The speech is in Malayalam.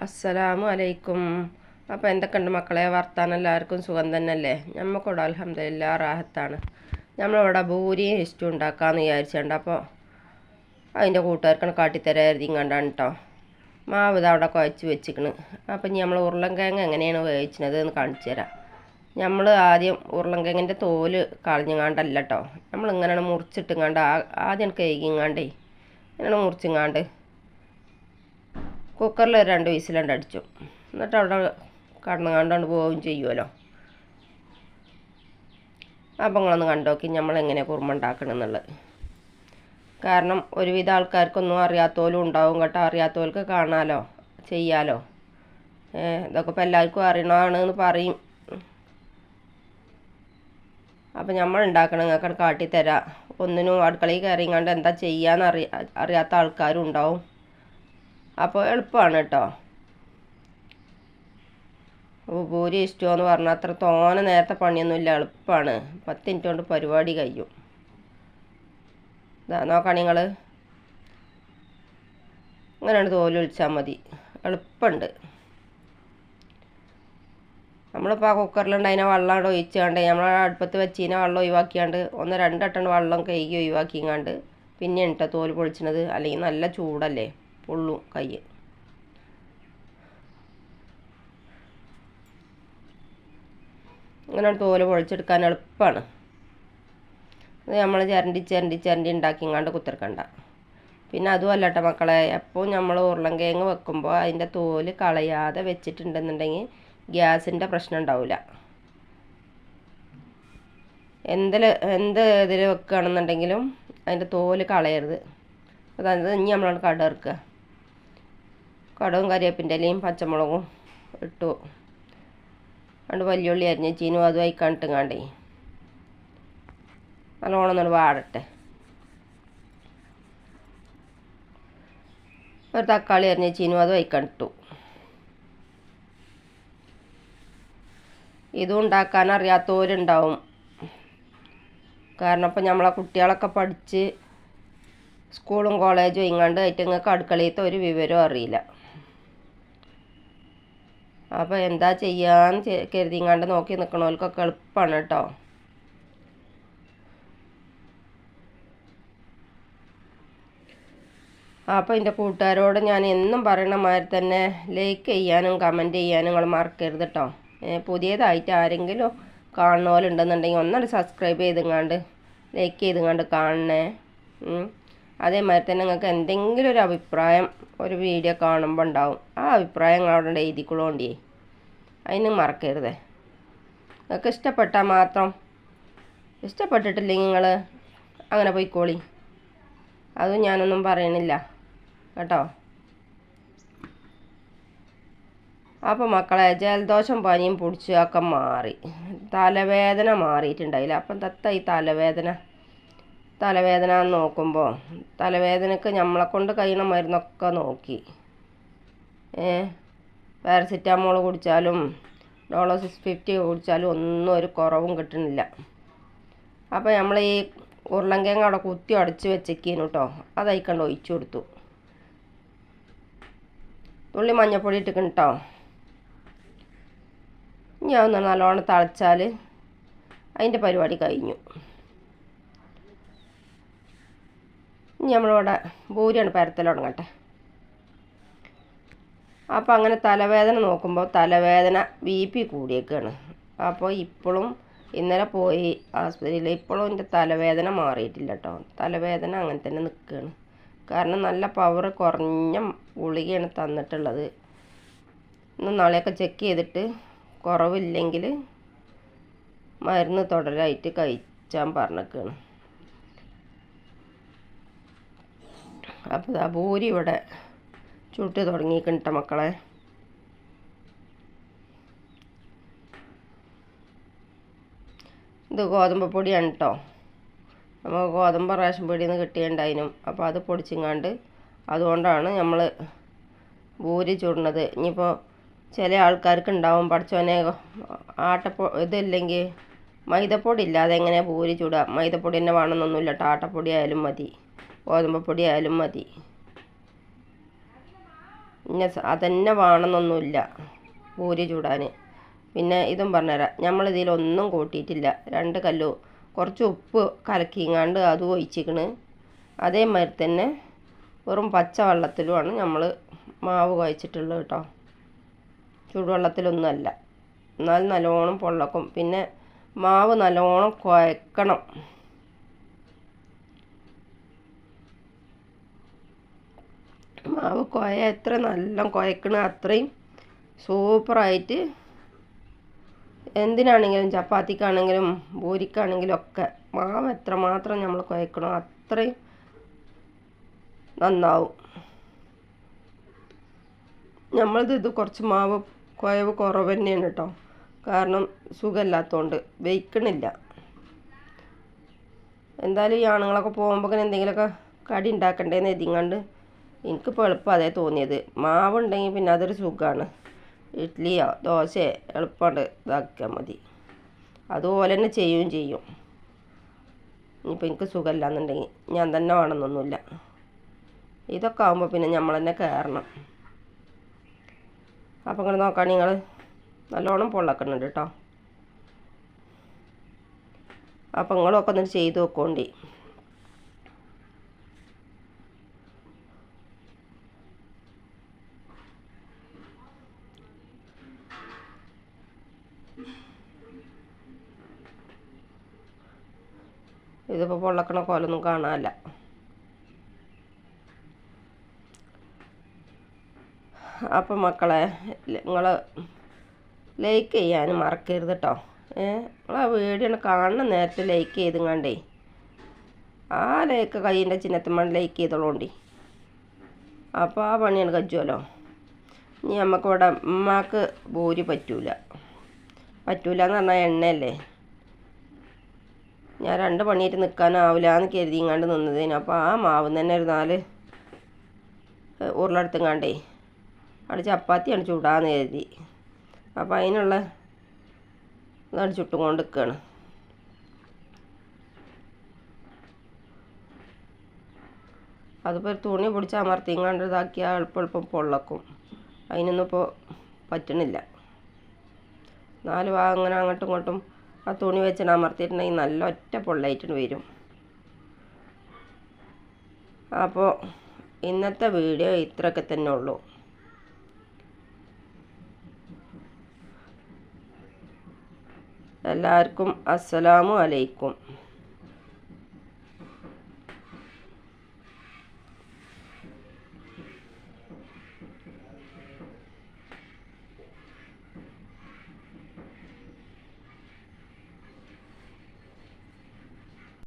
അസ്സലാമു അലൈക്കും. അപ്പോൾ എന്തൊക്കെയുണ്ട് മക്കളെ, വർത്താനം? എല്ലാവർക്കും സുഖം തന്നെയല്ലേ? നമുക്കിവിടെ അൽഹംദുലില്ലാ റാഹത്താണ്. നമ്മളിവിടെ ഭൂരിയും ഇഷ്ടം ഉണ്ടാക്കാമെന്ന് വിചാരിച്ചുണ്ട്. അപ്പോൾ അതിൻ്റെ കൂട്ടുകാർക്കാണ് കാട്ടിത്തരാതി കണ്ടാണ് കേട്ടോ. മാവ് ഇത് അവിടെ കുഴച്ച് വെച്ചിക്കണ്. അപ്പം ഇനി നമ്മൾ ഉരുളൻകിഴങ്ങ് എങ്ങനെയാണ് വേവിച്ചത് എന്ന് കാണിച്ചു തരാം. നമ്മൾ ആദ്യം ഉരുളൻകിഴങ്ങിൻ്റെ തോല് കളഞ്ഞങ്ങാണ്ടല്ല കേട്ടോ, നമ്മളിങ്ങനെയാണ് മുറിച്ചിട്ടുങ്ങാണ്ട് ആദ്യം കഴുകിങ്ങാണ്ടേ ഇങ്ങനെ മുറിച്ചിങ്ങാണ്ട് കുക്കറിൽ 2 വിസിലുണ്ട് അടിച്ചു. എന്നിട്ട് അവിടെ കടന്നുകാണ്ടോണ്ട് പോവുകയും ചെയ്യുമല്ലോ. അപ്പം നിങ്ങളൊന്ന് കണ്ടോക്കി നമ്മളെങ്ങനെ കുറുമ ഉണ്ടാക്കണമെന്നുള്ളത്. കാരണം ഒരുവിധ ആൾക്കാർക്കൊന്നും അറിയാത്തോലും ഉണ്ടാവും കേട്ടോ. അറിയാത്തവർക്ക് കാണാമല്ലോ, ചെയ്യാലോ. ഇതൊക്കെ ഇപ്പോൾ എല്ലാവർക്കും അറിയണമെന്ന് പറയും. അപ്പം നമ്മൾ ഉണ്ടാക്കണം, നിങ്ങൾക്ക് കാട്ടിത്തരാം. ഒന്നിനും അടുക്കളയിൽ കയറിങ്ങാണ്ട് എന്താ ചെയ്യാന്ന് അറിയാത്ത ആൾക്കാരും ഉണ്ടാവും. അപ്പോൾ എളുപ്പമാണ് കേട്ടോ. ഭൂരി ഇഷ്ടമെന്ന് പറഞ്ഞാൽ അത്ര തോനെ നേരത്തെ പണിയൊന്നുമില്ല, എളുപ്പമാണ്. 10 മിനിറ്റ് കൊണ്ട് പരിപാടി കഴിയും. ഇതാ നോക്കാം, നിങ്ങൾ ഇങ്ങനെയാണ് തോല് ഒഴിച്ചാൽ മതി, എളുപ്പമുണ്ട്. നമ്മളിപ്പോൾ ആ കുക്കറിലുണ്ടായിരുന്ന വെള്ളം അവിടെ ഒഴിച്ചാണ്ട് നമ്മൾ അടുപ്പത്ത് വെച്ചതിനെ വെള്ളം ഒഴിവാക്കിയാണ്ട് 1-2 വട്ടം വെള്ളം കഴുകി ഒഴിവാക്കിങ്ങാണ്ട് പിന്നെ ഇട്ട തോല് പൊളിച്ചത്. അല്ലെങ്കിൽ നല്ല ചൂടല്ലേ, പൊള്ളും കൈ. ഇങ്ങനെ തോല് പൊളിച്ചെടുക്കാൻ എളുപ്പമാണ്. അത് നമ്മൾ ചിരണ്ടി ഉണ്ടാക്കിങ്ങാണ്ട് കുത്തിറക്കണ്ട. പിന്നെ അതുമല്ല കേട്ടോ മക്കളെ, എപ്പോൾ നമ്മൾ ഉരുളൻകിഴങ്ങ് വെക്കുമ്പോൾ അതിൻ്റെ തോല് കളയാതെ വെച്ചിട്ടുണ്ടെന്നുണ്ടെങ്കിൽ ഗ്യാസിൻ്റെ പ്രശ്നം ഉണ്ടാവില്ല. എന്ത് ഇതിൽ വെക്കുകയാണെന്നുണ്ടെങ്കിലും അതിൻ്റെ തോല് കളയരുത്. അതായത് ഇനി നമ്മളാണ് കടുക് കടവും കരിവേപ്പിൻ്റെ ഇലയും പച്ചമുളകും ഇട്ടു. അതുകൊണ്ട് വലിയുള്ളി അരിഞ്ഞ് ചീനും അതും അയക്കാണ്ടിട്ടുങ്ങാണ്ടേ നല്ലോണം ഒന്ന് വാടട്ടെ. ഒരു തക്കാളി അരിഞ്ഞ് ചീനും അതും അയക്കാണ്ടിട്ടു. ഇതും ഉണ്ടാക്കാൻ അറിയാത്തവരുണ്ടാവും. കാരണം ഇപ്പം നമ്മളെ കുട്ടികളൊക്കെ പഠിച്ച് സ്കൂളും കോളേജും ഇങ്ങാണ്ട് നിങ്ങൾക്ക് അടുക്കളയത്തെ ഒരു വിവരവും അറിയില്ല. അപ്പോൾ എന്താ ചെയ്യാന്ന് കരുതിങ്ങാണ്ട് നോക്കി നിൽക്കണവർക്കൊക്കെ എളുപ്പമാണ് കേട്ടോ. അപ്പോൾ എൻ്റെ കൂട്ടുകാരോട് ഞാൻ എന്നും പറയണ മാതിരി തന്നെ ലൈക്ക് ചെയ്യാനും കമൻറ്റ് ചെയ്യാനും നിങ്ങൾ മറക്കരുത് കേട്ടോ. പുതിയതായിട്ട് ആരെങ്കിലും കാണുന്നവരുണ്ടെന്നുണ്ടെങ്കിൽ ഒന്നോട് സബ്സ്ക്രൈബ് ചെയ്തുങ്ങാണ്ട് ലൈക്ക് ചെയ്തുങ്ങാണ്ട് കാണണേ. അതേമാതിരി തന്നെ നിങ്ങൾക്ക് എന്തെങ്കിലും ഒരു അഭിപ്രായം ഒരു വീഡിയോ കാണുമ്പോൾ ഉണ്ടാവും. ആ അഭിപ്രായം അവിടെ എഴുതിക്കൊള്ളോണ്ടേ, അതിന് മറക്കരുത്. നിങ്ങൾക്ക് ഇഷ്ടപ്പെട്ടാൽ മാത്രം, ഇഷ്ടപ്പെട്ടിട്ടില്ലെങ്കിൽ നിങ്ങൾ അങ്ങനെ പോയിക്കോളി. അതും ഞാനൊന്നും പറയണില്ല കേട്ടോ. അപ്പോൾ മക്കളെ, ജലദോഷം പനിയും പൊടിച്ചൊക്കെ മാറി, തലവേദന മാറിയിട്ടുണ്ടായില്ല. അപ്പം ഈ തലവേദന നോക്കുമ്പോൾ തലവേദനക്ക് നമ്മളെക്കൊണ്ട് കഴിയണ മരുന്നൊക്കെ നോക്കി. പാരസിറ്റാമോൾ കുടിച്ചാലും ഡോളോ 650 കുടിച്ചാലും ഒന്നും ഒരു കുറവും കിട്ടുന്നില്ല. അപ്പോൾ നമ്മൾ ഈ ഉരുളൻകിഴങ്ങ് അവിടെ കുത്തി അടച്ച് വെച്ചേക്കേനു കേട്ടോ. അതയക്കണ്ട് ഒഴിച്ചു കൊടുത്തു. തുള്ളി മഞ്ഞൾപ്പൊടി ഇട്ടിക്കണം കേട്ടോ. ഇനി അതൊന്ന് നല്ലോണം തിളച്ചാൽ അതിൻ്റെ പരിപാടി കഴിഞ്ഞു. ഇനി നമ്മളിവിടെ ഭൂരിയാണ് പരത്തൽ തുടങ്ങട്ടെ. അപ്പോൾ അങ്ങനെ തലവേദന നോക്കുമ്പോൾ തലവേദന BP കൂടിയേക്കാണ്. അപ്പോൾ ഇപ്പോഴും ഇന്നലെ പോയി ആസ്പത്രിയിൽ, ഇപ്പോഴും എൻ്റെ തലവേദന മാറിയിട്ടില്ല കേട്ടോ. തലവേദന അങ്ങനെ തന്നെ നിൽക്കുകയാണ്. കാരണം നല്ല പവർ കുറഞ്ഞ ഗുളികയാണ് തന്നിട്ടുള്ളത്. ഇന്ന് നാളെയൊക്കെ ചെക്ക് ചെയ്തിട്ട് കുറവില്ലെങ്കിൽ മരുന്ന് തുടരായിട്ട് കഴിച്ചാൻ പറഞ്ഞേക്കാണ്. അപ്പോൾ ആ ഭൂരി ഇവിടെ ചുട്ട് തുടങ്ങിയിട്ടുണ്ട് മക്കളെ. ഇത് ഗോതമ്പ് പൊടിയാണ് കേട്ടോ. നമ്മൾ ഗോതമ്പ് റേഷൻ പൊടിയിൽ നിന്ന് കിട്ടിയിട്ടുണ്ടായിരുന്നു. അപ്പോൾ അത് പൊടിച്ചിങ്ങാണ്ട് അതുകൊണ്ടാണ് നമ്മൾ ഭൂരി ചുടുന്നത്. ഇനിയിപ്പോൾ ചില ആൾക്കാർക്ക് ഉണ്ടാവും, പഠിച്ചോനെ ഇതില്ലെങ്കിൽ മൈദപ്പൊടി ഇല്ലാതെ എങ്ങനെയാണ് ഭൂരി ചുടുക, മൈദപ്പൊടി തന്നെ വേണമെന്നൊന്നുമില്ല കേട്ടോ. ആട്ടപ്പൊടി ആയാലും മതി, ഗോതമ്പ് പൊടി ആയാലും മതി. പിന്നെ അതന്നെ വേണമെന്നൊന്നുമില്ല പൂരി ചൂടാൻ. പിന്നെ ഇതും പറഞ്ഞുതരാം, നമ്മളിതിലൊന്നും കൂട്ടിയിട്ടില്ല. 2 കല്ലു കുറച്ച് ഉപ്പ് കലക്കിങ്ങാണ്ട് അതും ഒഴിച്ചിക്കണ്. അതേമാതിരി തന്നെ വെറും പച്ചവെള്ളത്തിലുമാണ് നമ്മൾ മാവ് കുഴച്ചിട്ടുള്ളത് കേട്ടോ, ചൂടുവെള്ളത്തിലൊന്നുമല്ല. എന്നാൽ നല്ലോണം പൊള്ളക്കും. പിന്നെ മാവ് നല്ലോണം കുഴക്കണം. മാവ് എത്ര നല്ല കുഴക്കണ അത്രയും സൂപ്പറായിട്ട് എന്തിനാണെങ്കിലും ചപ്പാത്തിക്കാണെങ്കിലും പൂരിക്കാണെങ്കിലും ഒക്കെ മാവ് എത്രമാത്രം നമ്മൾ കുഴക്കണോ അത്രയും നന്നാവും. ഇത് കുറച്ച് മാവ് കുഴവ് കുറവ് തന്നെയാണ് കേട്ടോ, കാരണം സുഖമില്ലാത്തതുകൊണ്ട് വെയ്ക്കണില്ല. എന്തായാലും ഈ ആണുങ്ങളൊക്കെ പോകുമ്പോൾ എന്തെങ്കിലുമൊക്കെ കടി ഉണ്ടാക്കണ്ടേന്ന് എഴുതിങ്ങാണ്ട് എനിക്കിപ്പോൾ എളുപ്പം അതേ തോന്നിയത്. മാവുണ്ടെങ്കിൽ പിന്നെ അതൊരു സുഖമാണ്. ഇഡ്ഡലിയോ ദോശയോ എളുപ്പമുണ്ട് ഇതാക്കിയാൽ മതി. അതുപോലെ തന്നെ ചെയ്യുകയും ചെയ്യും. ഇനിയിപ്പോൾ എനിക്ക് സുഖമില്ല എന്നുണ്ടെങ്കിൽ ഞാൻ തന്നെ വേണമെന്നൊന്നുമില്ല. ഇതൊക്കെ ആകുമ്പോൾ പിന്നെ നമ്മൾ തന്നെ കയറണം. അപ്പോൾ ഇങ്ങനെ നോക്കാൻ നിങ്ങൾ നല്ലോണം പൊള്ളക്കുന്നുണ്ട് കേട്ടോ. അപ്പോൾ നിങ്ങളൊക്കെ ഒന്ന് ചെയ്ത് നോക്കോണ്ടി. ഇതിപ്പോൾ പൊള്ളക്കണ കോലൊന്നും കാണാനില്ല. അപ്പം മക്കളെ, നിങ്ങൾ ലൈക്ക് ചെയ്യാനും മറക്കരുത് കേട്ടോ. നിങ്ങൾ ആ വീഡിയോ കാണുന്ന നേരത്തെ ലൈക്ക് ചെയ്തുങ്ങാണ്ടേ ആ ലൈക്ക് കയ്യിൻ്റെ ചിഹ്നത്തുമ്പോൾ ലൈക്ക് ചെയ്തോളൂണ്ടി. അപ്പോൾ ആ പണിയാണ് കജ്ജുമല്ലോ. ഇനി നമുക്കിവിടെ ഉമ്മാക്ക് പൂരി പറ്റൂല എന്ന് പറഞ്ഞാൽ എണ്ണയല്ലേ. ഞാൻ 2 പണിയായിട്ട് നിൽക്കാനാവില്ല എന്ന് കരുതിങ്ങാണ്ട് നിന്നതിന്. അപ്പോൾ ആ മാവ് തന്നെ ഒരു 4 ഉരുളെടുത്തുങ്ങാണ്ടേ അവിടെ ചപ്പാത്തിയാണ് ചൂടാന്ന് കരുതി. അപ്പോൾ അതിനുള്ള ഇതാണ് ചുട്ടും കൊണ്ട് നിൽക്കുകയാണ്. അതിപ്പോൾ ഒരു തുണി പിടിച്ച് അമർത്തിങ്ങാണ്ട് ഇതാക്കിയാൽ എളുപ്പം പൊള്ളക്കും. അതിനൊന്നും ഇപ്പോൾ പറ്റണില്ല. 4 ഭാഗം അങ്ങനെ അങ്ങോട്ടും ഇങ്ങോട്ടും ആ തുണി വെച്ചിട്ട് അമർത്തിയിട്ടുണ്ടെങ്കിൽ നല്ല ഒറ്റ പൊള്ളയായിട്ട് വരും. അപ്പോൾ ഇന്നത്തെ വീഡിയോ ഇത്രയൊക്കെ തന്നെ ഉള്ളൂ. എല്ലാവർക്കും അസ്സലാമു അലൈക്കും.